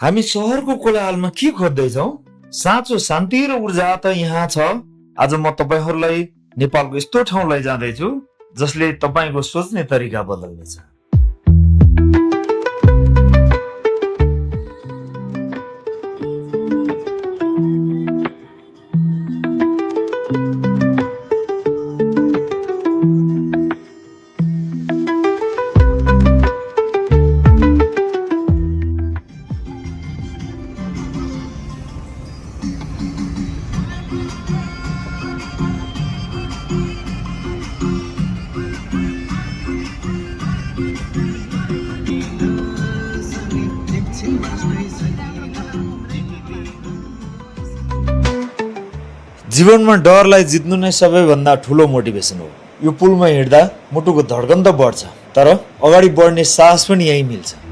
हामी सहरको कोलाहलमा के खोज्दैछौ? साँचो शान्ति र ऊर्जा त यहाँ छ। आज म तपाईहरूलाई नेपालको यस्तो ठाउँ लैजाँदैछु जसले तपाईँको सोच्ने तरिका बदल्नेछ। जीवनमा डरलाई जित्नु नै सबैभन्दा ठुलो मोटिभेसन हो। यो पुलमा हिँड्दा मुटुको धड्कन त बढ्छ, तर अगाडि बढ्ने साहस पनि यही मिल्छ।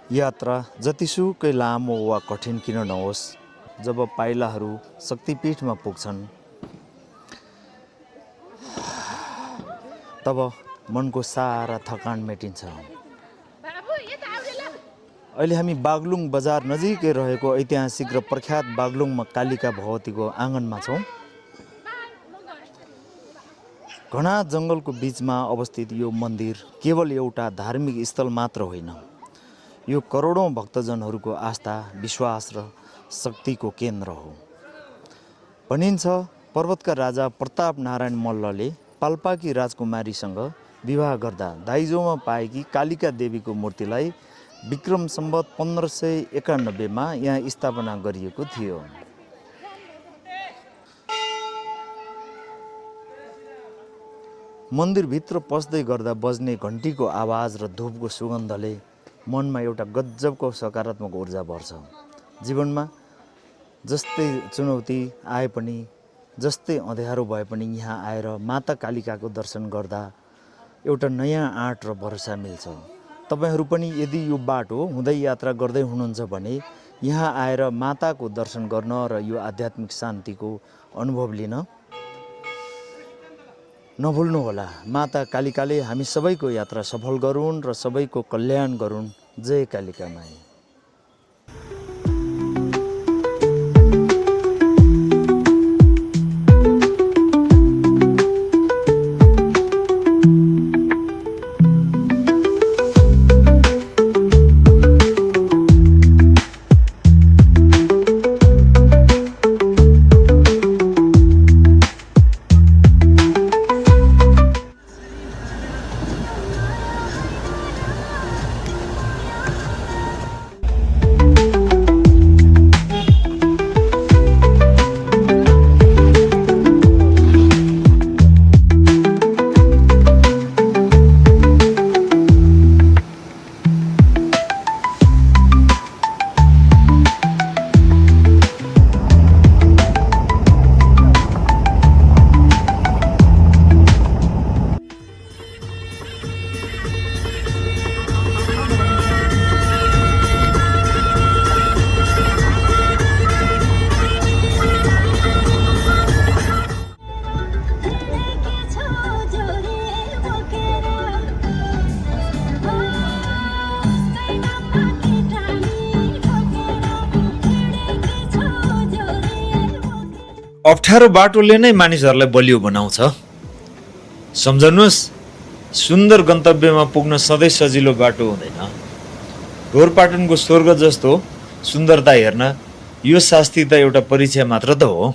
यात्रा जतिसुकै लामो वा कठिन किन नहोस्, जब पाइलाहरू शक्तिपीठमा पुग्छन् तब मनको सारा थकान मेटिन्छ। अहिले हामी बागलुङ बजार नजिकै रहेको ऐतिहासिक र प्रख्यात बागलुङमा कालिका भगवतीको आँगनमा छौँ। घना जङ्गलको बीचमा अवस्थित यो मन्दिर केवल एउटा धार्मिक स्थल मात्र होइन, यो करोडौँ भक्तजनहरूको आस्था, विश्वास र शक्तिको केन्द्र हो। भनिन्छ पर्वतका राजा प्रताप नारायण मल्लले पाल्पाकी राजकुमारीसँग विवाह गर्दा दाइजोमा पाएकी कालिका देवीको मूर्तिलाई विक्रम सम्वत 1591 यहाँ स्थापना गरिएको थियो। मन्दिरभित्र पस्दै गर्दा बज्ने घन्टीको आवाज र धूपको सुगन्धले मनमा एउटा गजबको सकारात्मक ऊर्जा भर्छ। जीवनमा जस्तै चुनौती आए पनि, जस्तै अँध्यारो भए पनि यहाँ आएर माता कालिकाको दर्शन गर्दा एउटा नयाँ आँट र भरोसा मिल्छ। तपाईहरू पनि यदि यो बाटो हुँदै यात्रा गर्दै हुनुहुन्छ भने यहाँ आएर माताको दर्शन गर्न र यो आध्यात्मिक शान्तिको अनुभव लिन नभुल्नुहोला। माता कालिकाले हामी सबैको यात्रा सफल गरून् र सबैको कल्याण गरून्। जय कालिका माई। अप्ठ्यारो बाटोले नै मानिसहरूलाई बलियो बनाउँछ। सम्झनुहोस्, सुन्दर गन्तव्यमा पुग्न सधैँ सजिलो बाटो हुँदैन। ढोरपाटनको स्वर्ग जस्तो सुन्दरता हेर्न यो शास्ति त एउटा परीक्षा मात्र त हो।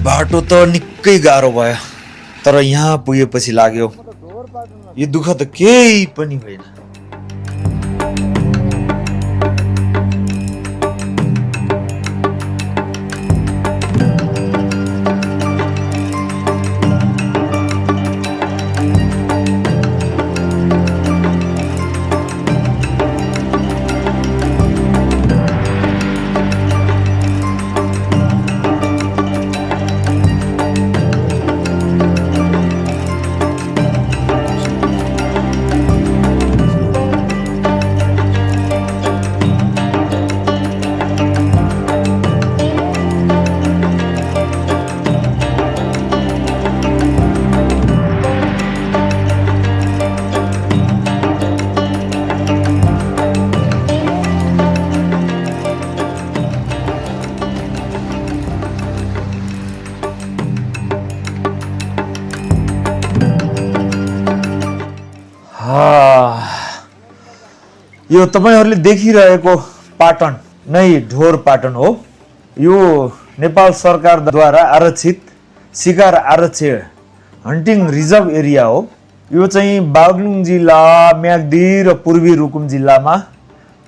बाटो त निकै गाह्रो भयो, तर यहाँ पुगेपछि लाग्यो यो दुःख त केही पनि होइन। यो तपाईहरूले देखिरहेको पाटन नै ढोर पाटन हो। यो नेपाल सरकारद्वारा आरक्षित शिकार आरक्ष्य हन्टिङ रिजर्भ एरिया हो। यो चाहिँ बागलुङ जिल्ला, म्याग्दी र पूर्वी रुकुम जिल्लामा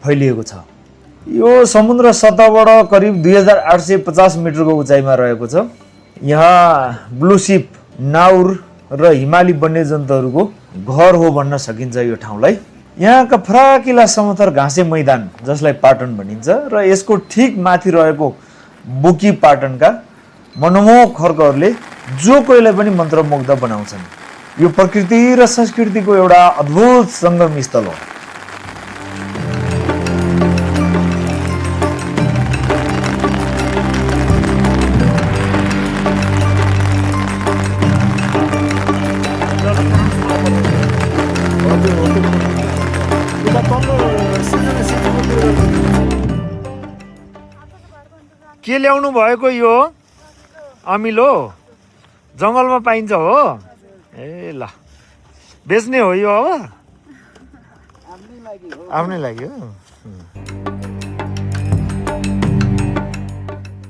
फैलिएको छ। यो समुद्र सतहबाट करिब 2850 मिटरको उचाइमा रहेको छ। यहाँ ब्लुसिप, नाउर र हिमाली वन्यजन्तुहरूको घर हो भन्न सकिन्छ यो ठाउँलाई। यहाँका फराकिला समथर घाँसे मैदान जसलाई पाटन भनिन्छ र यसको ठिक माथि रहेको बुकी पाटनका मनमोहक खर्कहरूले जो कोहीलाई पनि मन्त्रमुग्ध बनाउँछन्। यो प्रकृति र संस्कृतिको एउटा अद्भुत सङ्गम स्थल हो। के ल्याउनु भएको यो अमिलो जङ्गलमा पाइन्छ हो? ए ल, बेच्ने हो यो अब? आफ्नै लागि हो।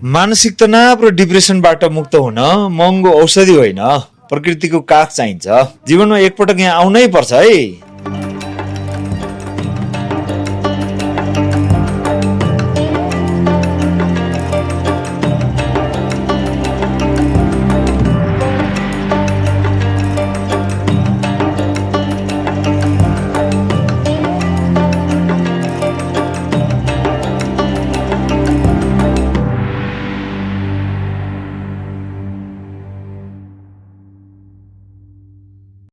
मानसिक तनाव र डिप्रेसनबाट मुक्त हुन महँगो औषधि होइन, प्रकृतिको काख चाहिन्छ। जीवनमा एकपटक यहाँ आउनै पर्छ है।